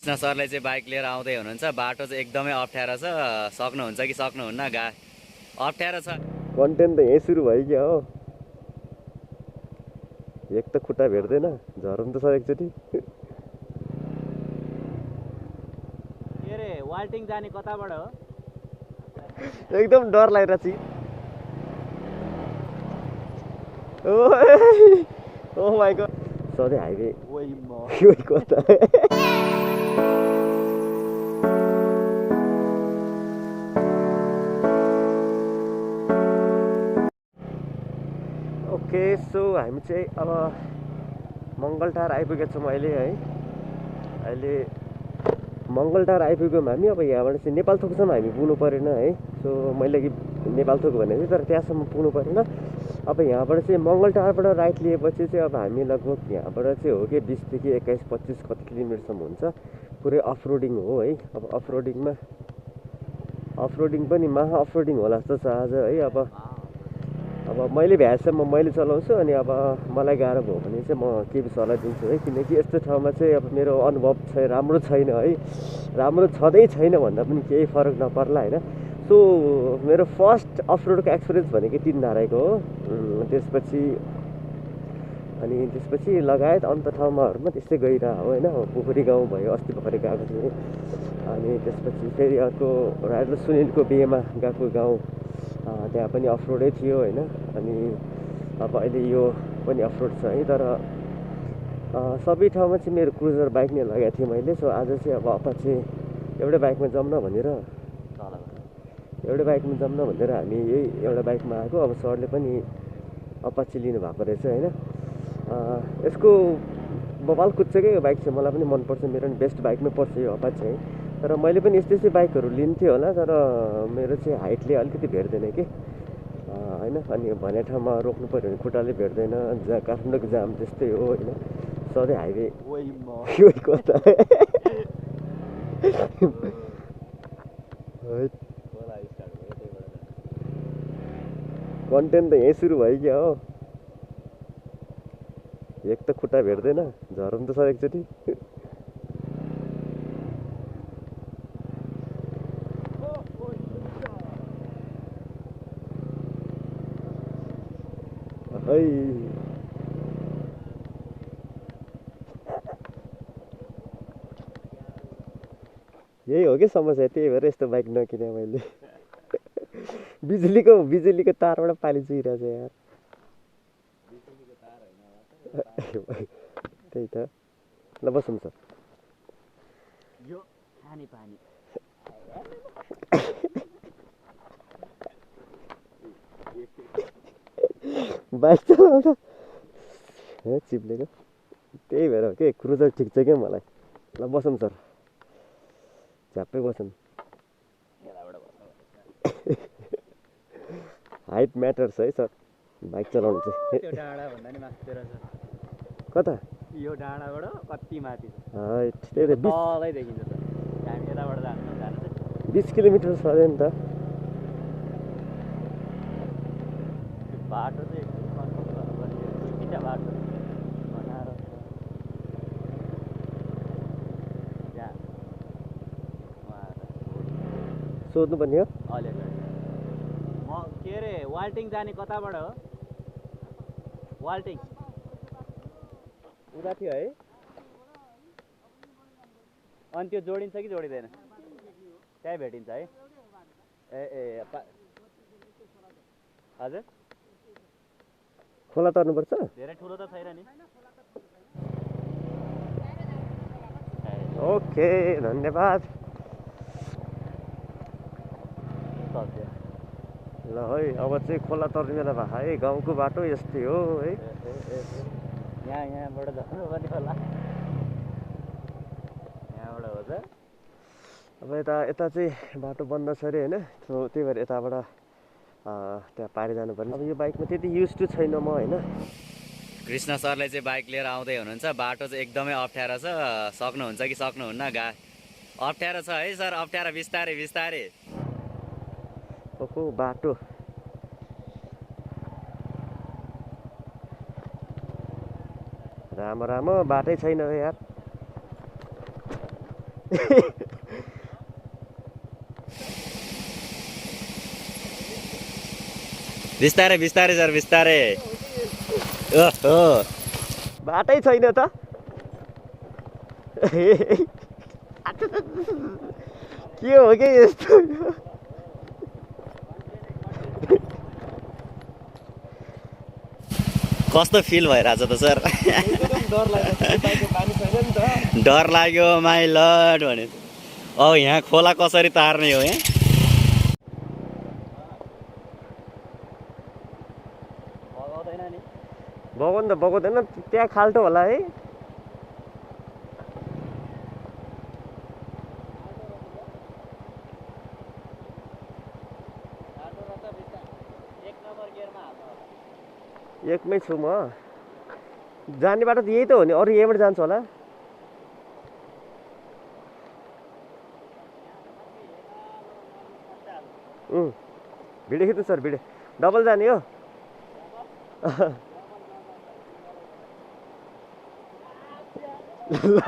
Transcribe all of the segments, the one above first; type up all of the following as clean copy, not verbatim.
कृष्ण सरले चाहिँ बाइक लिएर आउँदै हुनुहुन्छ। बाटो चाहिँ एकदमै अप्ठ्यारो छ। सक्नुहुन्छ कि सक्नुहुन्न, अप्ठ्यारो छ। कन्टेन्ट त यहीँ सुरु भयो क्या हो। एक त खुट्टा भेट्दैन, झरौँ त सर एकचोटि। के अरे वाल्टिङ जाने कताबाट हो? एकदम डर लागिरहेछ। ओ माई गॉड, सधैँ हाइवे कता। ओके, सो हामी चाहिँ अब मङ्गलटार आइपुगेछौँ अहिले है। अहिले मङ्गलटार आइपुग्यौँ हामी। अब यहाँबाट चाहिँ नेपाल थोकसम्म हामी पुग्नु परेन है। सो मैले कि नेपाल थोक भनेको थिएँ, तर त्यहाँसम्म पुग्नु परेन। अब यहाँबाट चाहिँ मङ्गलटारबाट राइट लिएपछि चाहिँ अब हामी लगभग यहाँबाट चाहिँ हो कि 20 देखि 21-25 कति किलोमिटरसम्म हुन्छ। पुरै अफरोडिङ हो है। अब अफरोडिङ पनि महा अफरोडिङ होला जस्तो छ आज है। अब मैले भ्याएसम्म मैले चलाउँछु, अनि अब मलाई गाह्रो भयो भने चाहिँ म के चलाइदिन्छु है। किनकि यस्तो ठाउँमा चाहिँ अब मेरो अनुभव चाहिँ राम्रो छैन है। राम्रो छँदै छैन भन्दा पनि केही फरक नपर्ला होइन। सो मेरो फर्स्ट अफरोडको एक्सपिरियन्स भनेको 3 धाराको हो। त्यसपछि लगायत अन्त ठाउँमाहरूमा त्यस्तै गइरह हो होइन। पोखरी गाउँ भयो, अस्ति भर्खरै गएको थिएँ। अनि त्यसपछि फेरि अर्को राजु सुनिलको बिहेमा गएको गाउँ, त्यहाँ पनि अफरोडै थियो होइन। अनि अब अहिले यो पनि अफरोड छ है। तर सबै ठाउँमा चाहिँ मेरो क्रुजर बाइक नै लगाएको थिएँ मैले। सो आज चाहिँ अब अपाचे एउटै बाइकमा जाऊँ न भनेर हामी यही एउटा बाइकमा आएको। अब सरले पनि अपाचे लिनुभएको रहेछ होइन। यसको बबाल कुद्छकै यो बाइक चाहिँ मलाई पनि मनपर्छ। मेरो पनि बेस्ट बाइकमै पर्छ यो अपाचे है। तर मैले पनि यस्तै बाइकहरू लिन्थेँ होला, तर मेरो चाहिँ हाइटले अलिकति भेट्दैन कि होइन। अनि भने ठाउँमा रोक्नु पऱ्यो भने खुट्टाले भेट्दैन। काठमाडौँको जाम त्यस्तै हो होइन। सधैँ हाइवे कता। कन्टेन्ट त यहीँ सुरु भयो क्या हो। एक त खुट्टा भेट्दैन, झरौँ त सर एकचोटि। यही हो कि समस्या, त्यही भएर यस्तो बाइक नकिने मैले। बिजुलीको तारबाट पानी चुहिरहेछ यार। त्यही त। ल बसौँ सर। यो खाने पानी बाइक चलाउँदा चिप्लेको, त्यही भएर हो कि क्रुजर ठिक छ क्या मलाई। ल बसौँ सर, झ्याप्पै बसौँ। हाइट म्याटर्स है सर बाइक चलाउनु चाहिँ। त्यो डाँडा भन्दा नि माथितिर छ। कता? यो डाँडाबाट कति माथि छ? त्यही त तलै देखिन्छ त। हामी यताबाट जानु 20 किलोमिटर छ अरे नि त। बाटो चाहिँ एकदम कन्ट्रोल गर्नुपर्ने दुईवटा बाटो बनाएर त्यहाँ सोध्नुपर्ने हो अहिले। म के अरे वाल्टिङ जाने कताबाट हो? वाल्टिङ उता थियो है। अनि त्यो जोडिन्छ कि जोडिँदैन? त्यहीँ भेटिन्छ है। ए हजुर, खोला तर्नुपर्छ। धेरै ठुलो त छैन नि। ओके, धन्यवाद। ल है, अब चाहिँ खोला तर्ने बेला भयो है। गाउँको बाटो यस्तै हो है। यहाँबाट जानुपर्ने होला। यहाँबाट हो त। अब यता चाहिँ बाटो बन्द छ अरे होइन। सो त्यही भएर यताबाट त्यहाँ पारि जानुपर्ने। अब यो बाइकमा त्यति युज टु छैन म होइन। कृष्ण सरले चाहिँ बाइक लिएर आउँदै हुनुहुन्छ। बाटो चाहिँ एकदमै अप्ठ्यारो छ। सक्नुहुन्छ कि सक्नुहुन्न, अप्ठ्यारो छ है सर, अप्ठ्यारो। बिस्तारै। ओहो बाटो राम बाटै छैन यार। बिस्तारै बिस्तारै सर बिस्तारै। ओहो बाटै छैन त। के हो कि यस्तो? कस्तो फिल भइरहेछ त सर? डर लाग्यो, बाइकमा पानी छैन नि त। डर लाग्यो माइ लर्ड भने। अब यहाँ खोला कसरी तार्ने हो यहाँ? बगाउँदैन नि। बगाउनु त बगाउँदैन, त्यहाँ खाल्टो होला है। एकमै छु म। जाने बाटो त यही त हो नि, अरू यहीँबाट जान्छ होला। भिडियो खिच्नु सर, भिडियो डबल जाने हो। ल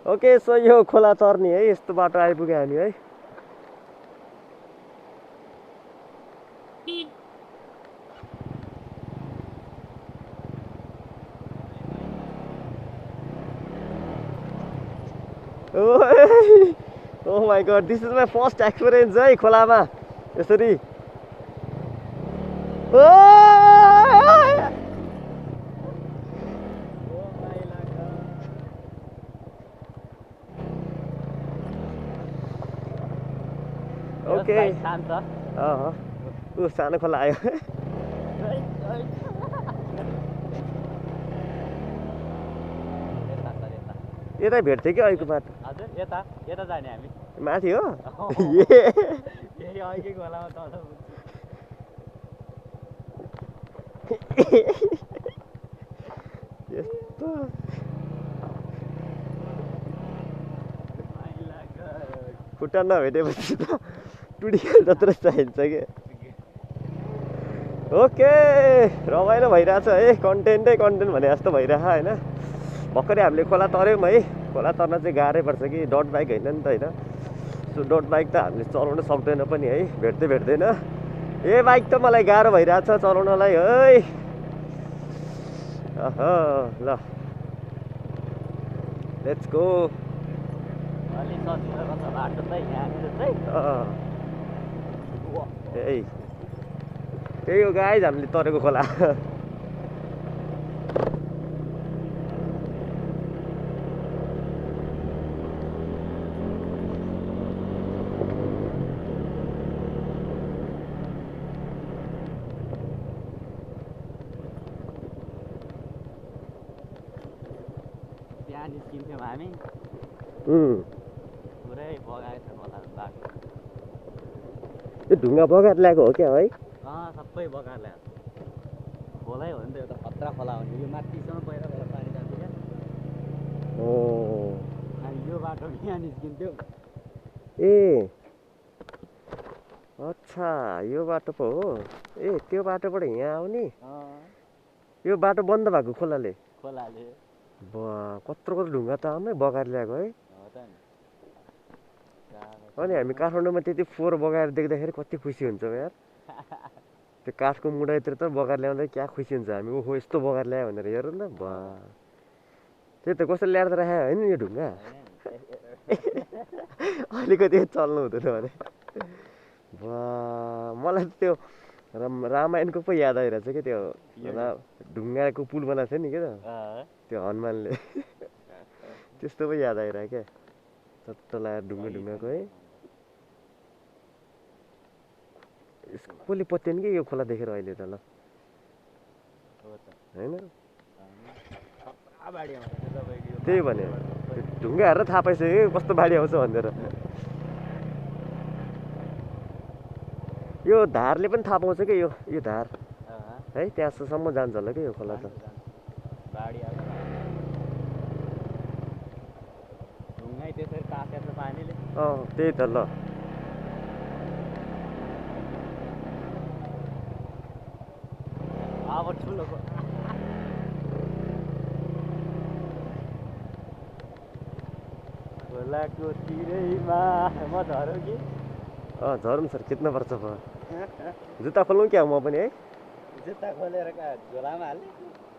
ओके, सो यो खोला तर्ने है, यस्तो बाटो आइपुग्यो हामी है। Oh my god, this is my first experience है खोलामा यसरी। ओके, सानो खोला आयो। यता भेट्थ्यो कि अहिलेको बाटो। हजुर यता यता जाने हामी। माथि हो। फेरि अघि खोलामा तल यस्तो खुट्टा नभेटेपछि त टुडिखेल जत्रो चाहिन्छ कि। ओके, रमाइलो भइरहेछ है, कन्टेन्टै कन्टेन्ट भने जस्तो भइरहेछ होइन। भर्खरै हामीले खोला तर्यौँ है। खोला तर्न चाहिँ गाह्रै पर्छ कि, डट बाइक होइन नि त होइन। सो डट बाइक त हामीले चलाउन सक्दैन पनि है, भेट्दै भेट्दैन। ए बाइक त मलाई गाह्रो भइरहेछ चलाउनलाई है। ल लेट्स गो। अलि सजिलो रहेछ बाटो चाहिँ यहाँनिर चाहिँ। त्यही हो गाइज हामीले तरेको खोला। त्यहाँ निस्किन्थ्यौँ हामी। पुरै बगाएको छ खोला बाटो। त्यो ढुङ्गा बगाएर ल्याएको हो क्या है? सबै बगाएर ल्याएको खोलै हो नि त, एउटा खतरा खोला हो नि। यो माथिसम्म पहिला पहिला पानी जान्छ क्या। अनि यो बाटो यहाँ निस्किन्थ्यो। ए अच्छा, यो बाटो पो हो। ए त्यो बाटोबाट यहाँ आउने। यो बाटो बन्द भएको खोलाले। कत्रो कत्रो ढुङ्गा त आमै बगाएर ल्याएको है। अनि हामी काठमाडौँमा त्यति फोहोर बगाएर देख्दाखेरि कति खुसी हुन्छ यार। त्यो काठको मुढाइतिर त बगाएर ल्याउँदा क्या खुसी हुन्छ हामी। ओहो यस्तो बगाएर ल्यायो भनेर हेरौँ न। त्यही त कसैले ल्याएर त राखेको होइन यो ढुङ्गा। अलिकति चल्नु हुँदैन भने। मलाई त त्यो रामायणको पो याद आइरहेछ कि, त्यो ढुङ्गाको पुल बनाएको थियो नि क्या त्यो हनुमानले। त्यस्तो पो याद आइरह्यो क्या, चट्ट लगाएर ढुङ्गाको है। कसले पत्याउनु कि यो खोला देखेर अहिले त ल होइन। त्यही भने ढुङ्गा हेरेर थाहा पाइसक्यो कस्तो बाढी आउँछ भनेर। यो धारले पनि थाहा पाउँछ कि यो धार है, त्यहाँसम्म जान्छ होला कि यो खोला त। त्यही त ल। अब ठुलोको खोलाको तिरैमा म झरौँ कि झरौँ सर खिच्नुपर्छ भयो जुत्ता खोलौँ क्या म पनि है जुत्ता खोलेर झोलामा हाल्ने